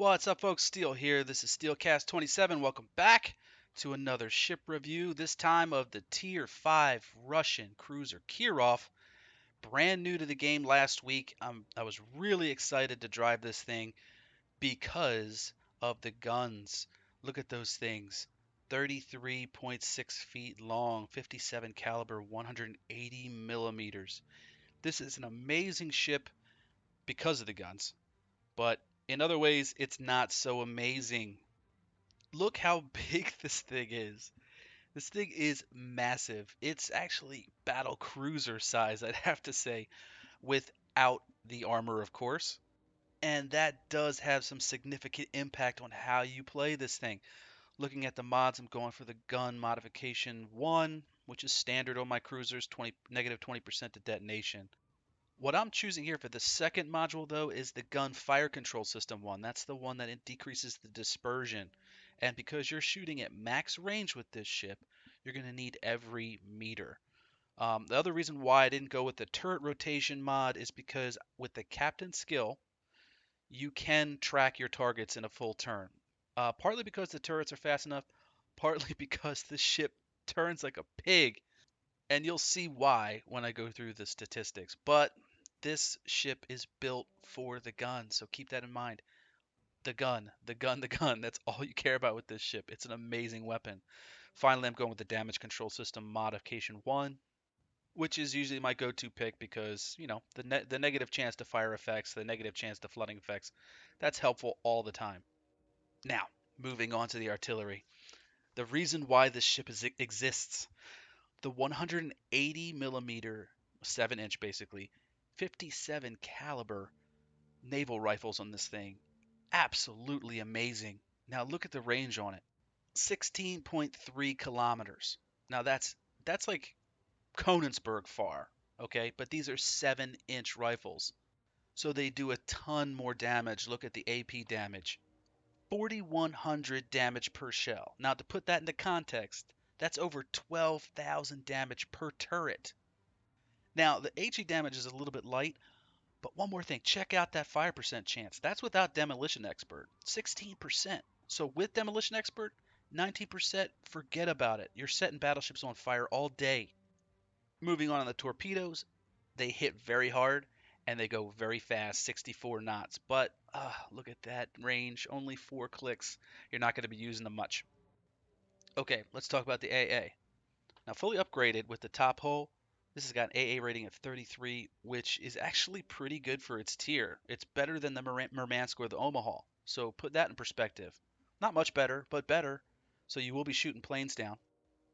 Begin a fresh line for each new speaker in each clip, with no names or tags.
What's up, folks? Steel here. This is Steelcast 27. Welcome back to another ship review, this time of the Tier 5 Russian cruiser Kirov. Brand new to the game last week. I was really excited to drive this thing because of the guns. Look at those things. 33.6 feet long, 57 caliber, 180 millimeters. This is an amazing ship because of the guns, but in other ways, it's not so amazing. Look how big this thing is. This thing is massive. It's actually battle cruiser size, I'd have to say, without the armor, of course. And that does have some significant impact on how you play this thing. Looking at the mods, I'm going for the gun modification 1, which is standard on my cruisers, negative 20% to detonation. What I'm choosing here for the second module, though, is the gun fire control system 1. That's the one that it decreases the dispersion. And because you're shooting at max range with this ship, you're going to need every meter. The other reason why I didn't go with the turret rotation mod is because with the captain skill, you can track your targets in a full turn. Partly because the turrets are fast enough, partly because the ship turns like a pig, and you'll see why when I go through the statistics. But this ship is built for the gun, so keep that in mind. The gun, the gun, the gun. That's all you care about with this ship. It's an amazing weapon. Finally, I'm going with the damage control system modification 1, which is usually my go-to pick because, the negative chance to fire effects, the negative chance to flooding effects, that's helpful all the time. Now, moving on to the artillery. The reason why this ship exists. The 180 millimeter, 7-inch basically, 57 caliber naval rifles on this thing. Absolutely amazing. Now look at the range on it. 16.3 kilometers. Now that's like Konigsberg far, okay? But these are 7-inch rifles. So they do a ton more damage. Look at the AP damage. 4,100 damage per shell. Now, to put that into context, that's over 12,000 damage per turret. Now, the HE damage is a little bit light, but one more thing. Check out that fire percent chance. That's without Demolition Expert. 16%. So with Demolition Expert, 19%, forget about it. You're setting battleships on fire all day. Moving on to the torpedoes, they hit very hard and they go very fast, 64 knots. But look at that range, only 4 clicks. You're not going to be using them much. Okay, let's talk about the AA. Now, fully upgraded with the top hull, this has got an AA rating of 33, which is actually pretty good for its tier. It's better than the Murmansk or the Omaha. So put that in perspective. Not much better, but better. So you will be shooting planes down.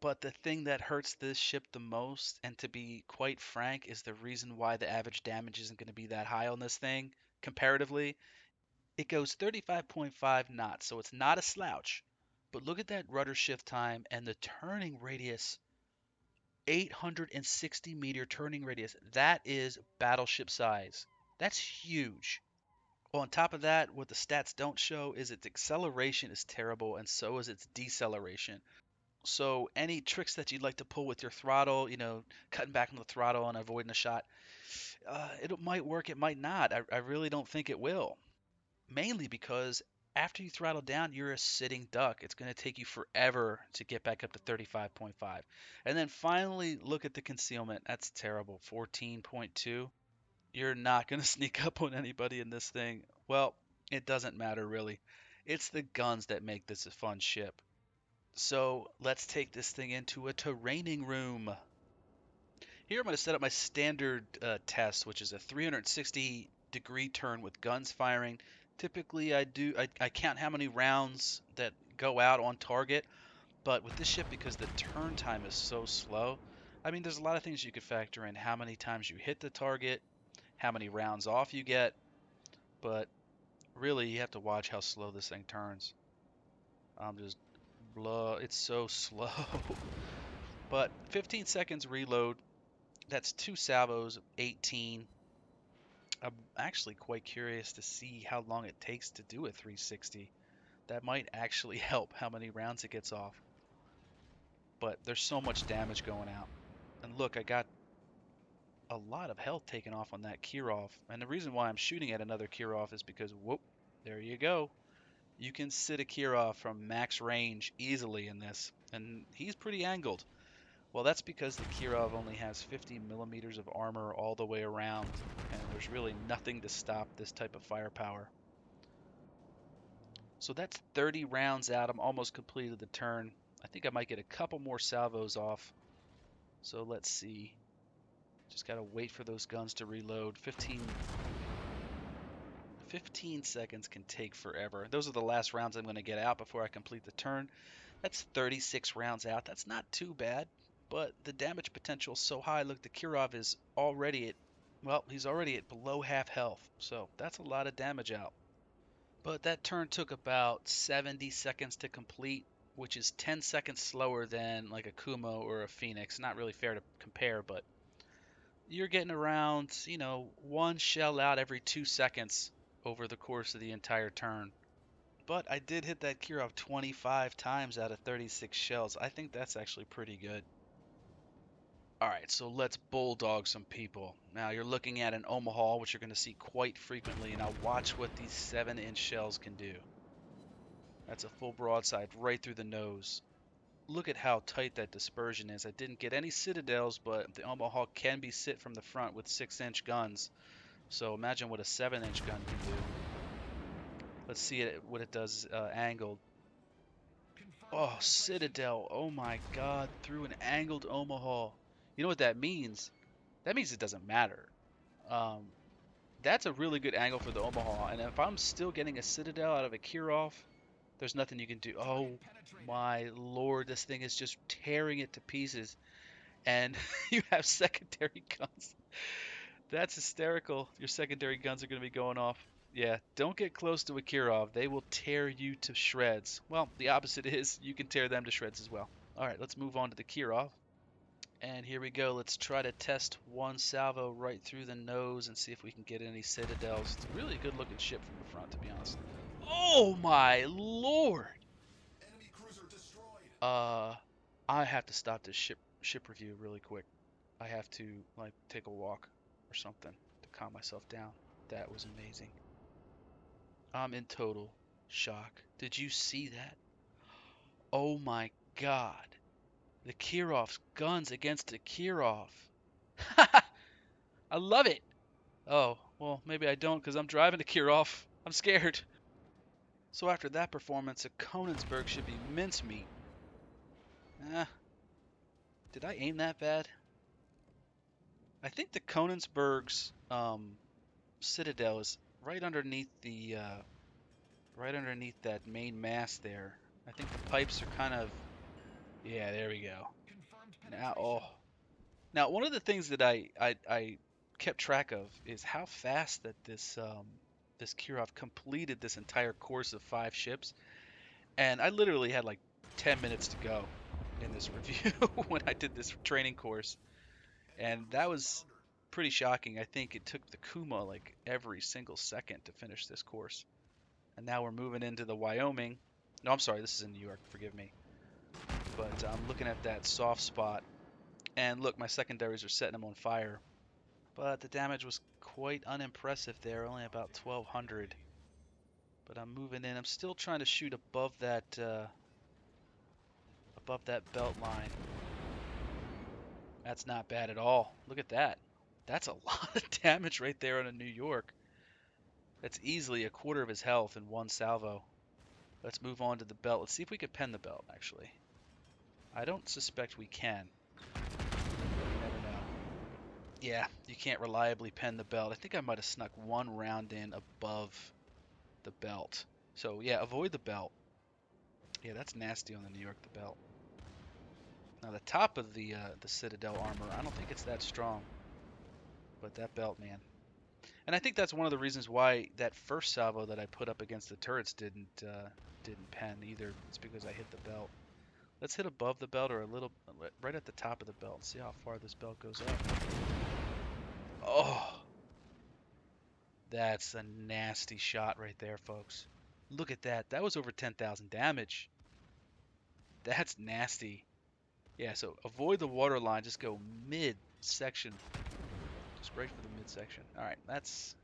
But the thing that hurts this ship the most, and to be quite frank, is the reason why the average damage isn't going to be that high on this thing comparatively. It goes 35.5 knots, so it's not a slouch. But look at that rudder shift time and the turning radius. 860-meter turning radius. That is battleship size. That's huge. On top of that, what the stats don't show is its acceleration is terrible, and so is its deceleration. So any tricks that you'd like to pull with your throttle, cutting back on the throttle and avoiding a shot, it might work, it might not. I really don't think it will. Mainly because after you throttle down, you're a sitting duck. It's going to take you forever to get back up to 35.5. And then finally, look at the concealment. That's terrible. 14.2. You're not going to sneak up on anybody in this thing. Well, it doesn't matter really. It's the guns that make this a fun ship. So let's take this thing into a terraining room. Here I'm going to set up my standard test, which is a 360-degree turn with guns firing. Typically, I count how many rounds that go out on target, but with this ship, because the turn time is so slow, I mean, there's a lot of things you could factor in. How many times you hit the target, how many rounds off you get, but really, you have to watch how slow this thing turns. I'm just, blah, it's so slow. But 15 seconds reload, that's 2 salvos, 18. I'm actually quite curious to see how long it takes to do a 360. That might actually help how many rounds it gets off. But there's so much damage going out. And look, I got a lot of health taken off on that Kirov. And the reason why I'm shooting at another Kirov is because, whoop, there you go. You can sit a Kirov from max range easily in this, and he's pretty angled. Well, that's because the Kirov only has 50 millimeters of armor all the way around, and there's really nothing to stop this type of firepower. So that's 30 rounds out. I'm almost completed the turn. I think I might get a couple more salvos off. So let's see. Just gotta wait for those guns to reload. 15 seconds can take forever. Those are the last rounds I'm going to get out before I complete the turn. That's 36 rounds out. That's not too bad, but the damage potential is so high. Look, the Kirov is already at, well, he's already at below half health, so that's a lot of damage out. But that turn took about 70 seconds to complete, which is 10 seconds slower than like a Kumo or a Phoenix. Not really fair to compare, but you're getting around, one shell out every 2 seconds over the course of the entire turn. But I did hit that Kirov 25 times out of 36 shells. I think that's actually pretty good. Alright, so let's bulldog some people. Now you're looking at an Omaha, which you're going to see quite frequently. Now watch what these 7-inch shells can do. That's a full broadside right through the nose. Look at how tight that dispersion is. I didn't get any citadels, but the Omaha can be sit from the front with 6-inch guns. So imagine what a 7-inch gun can do. Let's see what it does angled. Oh, Citadel. Oh my god, through an angled Omaha. You know what that means? That means it doesn't matter. Um, that's a really good angle for the Omaha. And if I'm still getting a Citadel out of a Kirov, there's nothing you can do. Oh my lord, this thing is just tearing it to pieces. And you have secondary guns. That's hysterical. Your secondary guns are going to be going off. Yeah, don't get close to a Kirov. They will tear you to shreds. Well, the opposite is you can tear them to shreds as well. All right, let's move on to the Kirov. And here we go. Let's try to test one salvo right through the nose and see if we can get any citadels. It's a really good looking ship from the front, to be honest. Oh my lord!
Enemy cruiser destroyed.
I have to stop this ship review really quick. I have to like take a walk or something to calm myself down. That was amazing. I'm in total shock. Did you see that? Oh my god. The Kirov's guns against the Kirov. I love it. Oh, well, maybe I don't because I'm driving a Kirov. I'm scared. So after that performance, a Konigsberg should be mincemeat. Eh, did I aim that bad? I think the Konigsberg's citadel is right underneath the right underneath that main mast there. I think the pipes are kind of, yeah, there we go. Now, oh, now one of the things that I kept track of is how fast that this Kirov completed this entire course of 5 ships, and I literally had like 10 minutes to go in this review when I did this training course, and that was pretty shocking. I think it took the Kuma like every single second to finish this course. And now we're moving into the Wyoming. No, I'm sorry, this is in New York, forgive me. But I'm looking at that soft spot. And look, my secondaries are setting them on fire. But the damage was quite unimpressive there, only about 1,200. But I'm moving in. I'm still trying to shoot above that belt line. That's not bad at all. Look at that. That's a lot of damage right there on a New York. That's easily a quarter of his health in one salvo. Let's move on to the belt. Let's see if we can pen the belt, actually. I don't suspect we can. You never know. Yeah, you can't reliably pen the belt. I think I might have snuck one round in above the belt. So, yeah, avoid the belt. Yeah, that's nasty on the New York, the belt. Now, the top of the Citadel armor, I don't think it's that strong. But that belt, man. And I think that's one of the reasons why that first salvo that I put up against the turrets didn't pen either. It's because I hit the belt. Let's hit above the belt or a little right at the top of the belt and see how far this belt goes up. Oh, that's a nasty shot right there, folks. Look at that. That was over 10,000 damage. That's nasty. Yeah, so avoid the water line. Just go mid-section. Just right for the midsection. All right, that's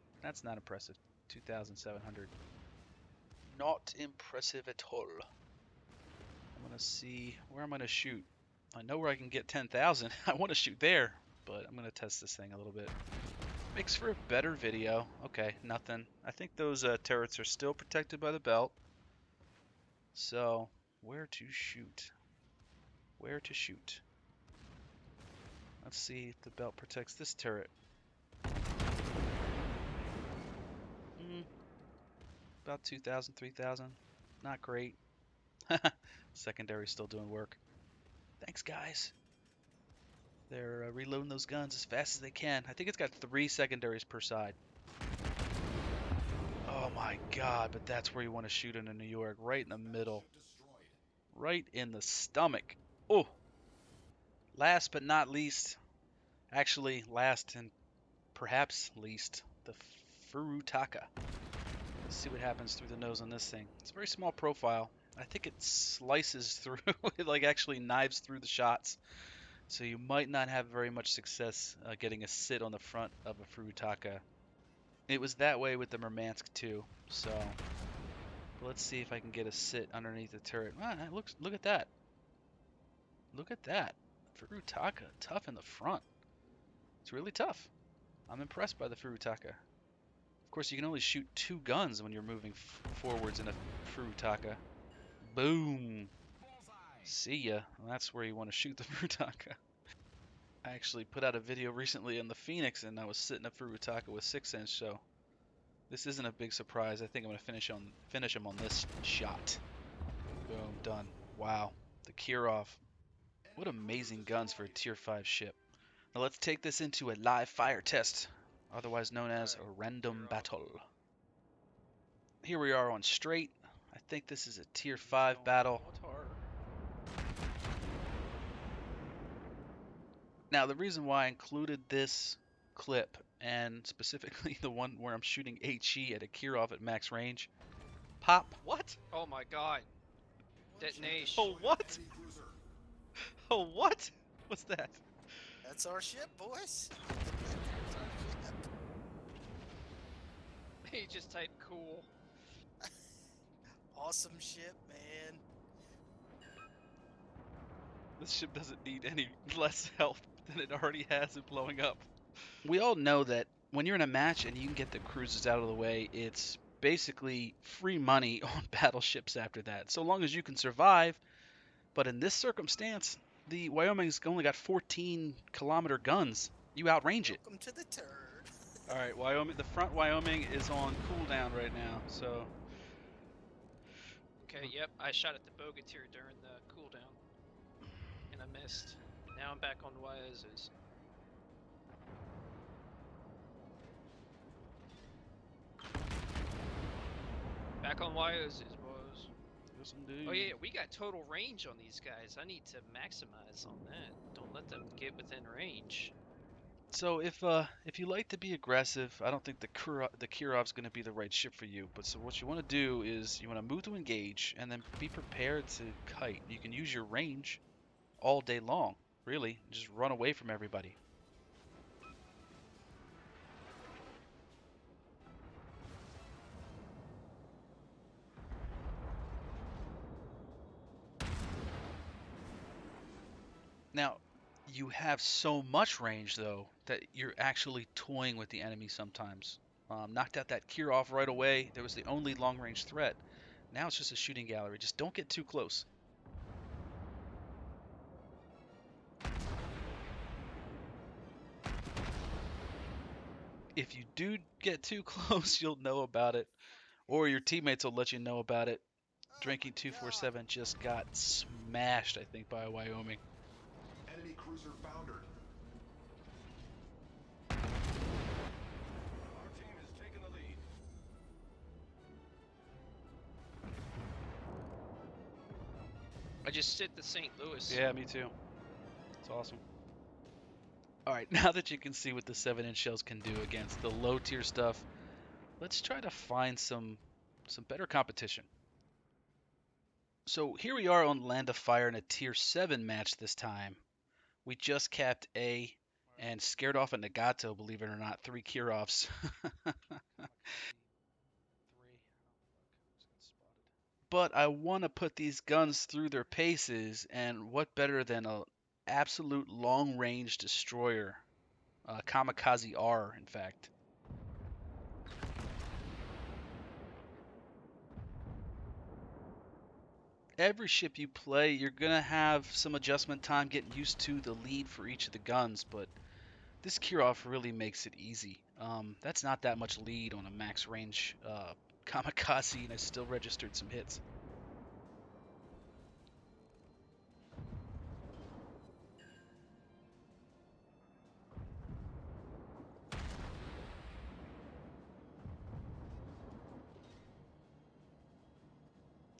not impressive. 2,700. Not impressive at all. I'm gonna see where I'm gonna shoot. I know where I can get 10,000. I want to shoot there, but I'm gonna test this thing a little bit. Makes for a better video. Okay, nothing. I think those turrets are still protected by the belt. So, where to shoot? Where to shoot? Let's see if the belt protects this turret. About 2,000, 3,000. Not great. Secondary still doing work. Thanks, guys. They're reloading those guns as fast as they can. I think it's got 3 secondaries per side. Oh my god, but that's where you want to shoot in New York. Right in the middle. Right in the stomach. Oh! Last but not least. Actually, last and perhaps least. The Furutaka. Let's see what happens through the nose on this thing. It's a very small profile. I think it slices through. It like actually knives through the shots. So you might not have very much success getting a sit on the front of a Furutaka. It was that way with the Murmansk too. So let's see if I can get a sit underneath the turret. Ah, look at that. Look at that. Furutaka, tough in the front. It's really tough. I'm impressed by the Furutaka. Of course, you can only shoot 2 guns when you're moving forwards in a Furutaka. Boom. See ya. Well, that's where you want to shoot the Furutaka. I actually put out a video recently on the Phoenix, and I was sitting up Furutaka with 6-inch, so this isn't a big surprise. I think I'm going to finish him on this shot. Boom, done. Wow. The Kirov. What amazing guns for a tier 5 ship. Now let's take this into a live fire test, otherwise known as a random battle. Here we are on straight. I think this is a tier 5 battle. Now the reason why I included this clip, and specifically the one where I'm shooting HE at a Kirov at max range. Pop.
What? Oh my god. Detonation.
Oh, what? Oh, what? What's that?
That's our ship, boys.
He just typed cool.
Awesome ship, man.
This ship doesn't need any less help than it already has in blowing up. We all know that when you're in a match and you can get the cruisers out of the way, it's basically free money on battleships after that, so long as you can survive. But in this circumstance, the Wyoming's only got 14-kilometer guns. You outrange it.
Welcome to the turd.
All right, Wyoming. The front Wyoming is on cooldown right now, so.
Okay, yep, I shot at the Bogatyr during the cooldown. And I missed. Now I'm back on WoWs. Back on WoWs, boys.
Yes, indeed.
Oh yeah, we got total range on these guys. I need to maximize on that. Don't let them get within range.
So if you like to be aggressive, I don't think the Kirov's going to be the right ship for you. But so what you want to do is you want to move to engage and then be prepared to kite. You can use your range all day long, really. Just run away from everybody. Now, you have so much range, though, that you're actually toying with the enemy sometimes. Knocked out that Kirov right away. There was the only long-range threat. Now it's just a shooting gallery. Just don't get too close. If you do get too close, you'll know about it. Or your teammates will let you know about it. Drinking 247 just got smashed, I think, by a Wyoming.
Enemy cruiser foundered. Our team has taken the lead.
I just hit the St. Louis.
Yeah, me too. It's awesome. Alright, now that you can see what the 7-inch shells can do against the low tier stuff, let's try to find some better competition. So here we are on Land of Fire in a tier 7 match this time. We just capped A and scared off a Nagato, believe it or not, 3 Kirovs. but I want to put these guns through their paces, and what better than a absolute long-range destroyer, Kamikaze R, in fact. Every ship you play, you're gonna have some adjustment time getting used to the lead for each of the guns, but this Kirov really makes it easy. That's not that much lead on a max range Kamikaze, and I still registered some hits.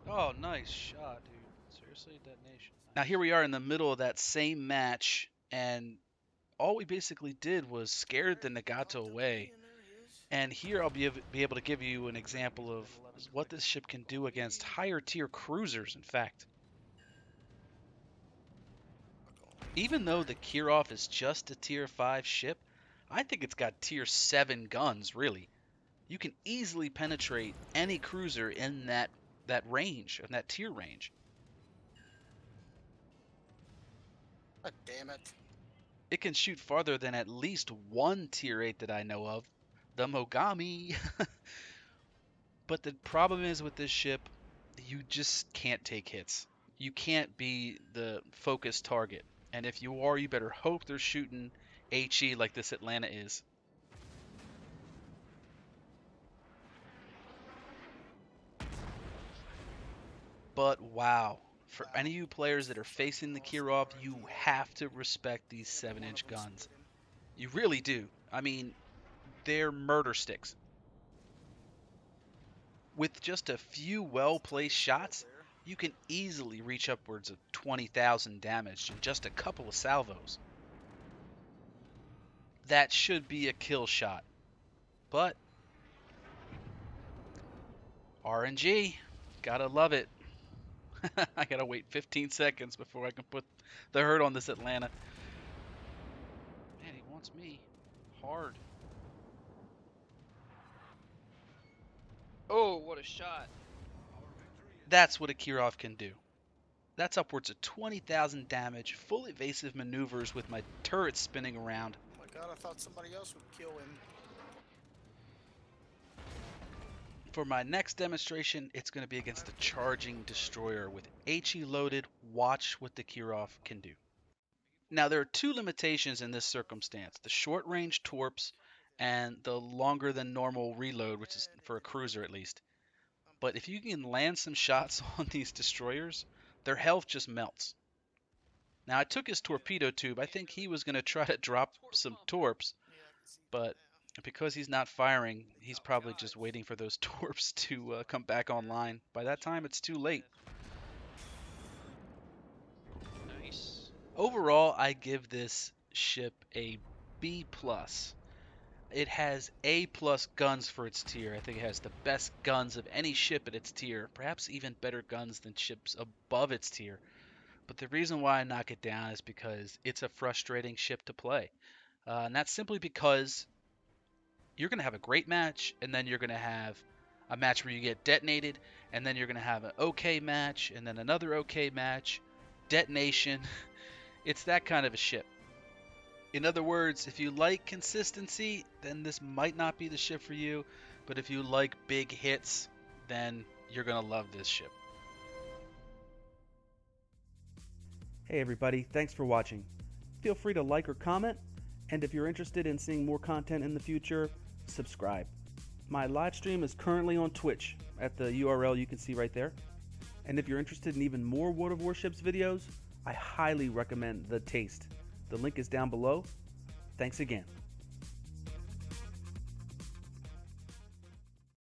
Oh, nice shot, dude. Seriously, detonation. Now here we are in the middle of that same match, and all we basically did was scared the Nagato away. And here I'll be able to give you an example of what this ship can do against higher tier cruisers, in fact. Even though the Kirov is just a tier 5 ship, I think it's got tier 7 guns, really. You can easily penetrate any cruiser in that range, in that tier range.
God damn it.
It can shoot farther than at least one tier 8 that I know of, the Mogami. But the problem is with this ship, you just can't take hits. You can't be the focused target. And if you are, you better hope they're shooting HE like this Atlanta is. But wow, for any of you players that are facing the Kirov, you have to respect these 7-inch guns. You really do. I mean, they're murder sticks. With just a few well-placed shots, you can easily reach upwards of 20,000 damage in just a couple of salvos. That should be a kill shot. But RNG, gotta love it. I gotta wait 15 seconds before I can put the hurt on this Atlanta. Man, he wants me hard.
Oh, what a shot.
That's what a Kirov can do. That's upwards of 20,000 damage, full evasive maneuvers with my turret spinning around.
Oh my god, I thought somebody else would kill him.
For my next demonstration, it's going to be against a charging destroyer with HE loaded. Watch what the Kirov can do. Now, there are two limitations in this circumstance: the short range torps and the longer than normal reload, which is for a cruiser at least. But if you can land some shots on these destroyers, their health just melts. Now, I took his torpedo tube. I think he was going to try to drop some torps, but because he's not firing, he's probably just waiting for those torps to come back online. By that time, it's too late.
Nice.
Overall, I give this ship a B+. It has A+ guns for its tier. I think it has the best guns of any ship at its tier, perhaps even better guns than ships above its tier. But the reason why I knock it down is because it's a frustrating ship to play. And that's simply because you're going to have a great match, and then you're going to have a match where you get detonated, and then you're going to have an okay match, and then another okay match, detonation. It's that kind of a ship. In other words, if you like consistency, then this might not be the ship for you, but if you like big hits, then you're going to love this ship.
Hey everybody, thanks for watching. Feel free to like or comment, and if you're interested in seeing more content in the future, subscribe. My live stream is currently on Twitch at the URL you can see right there. And if you're interested in even more World of Warships videos, I highly recommend The Taste. The link is down below. Thanks again.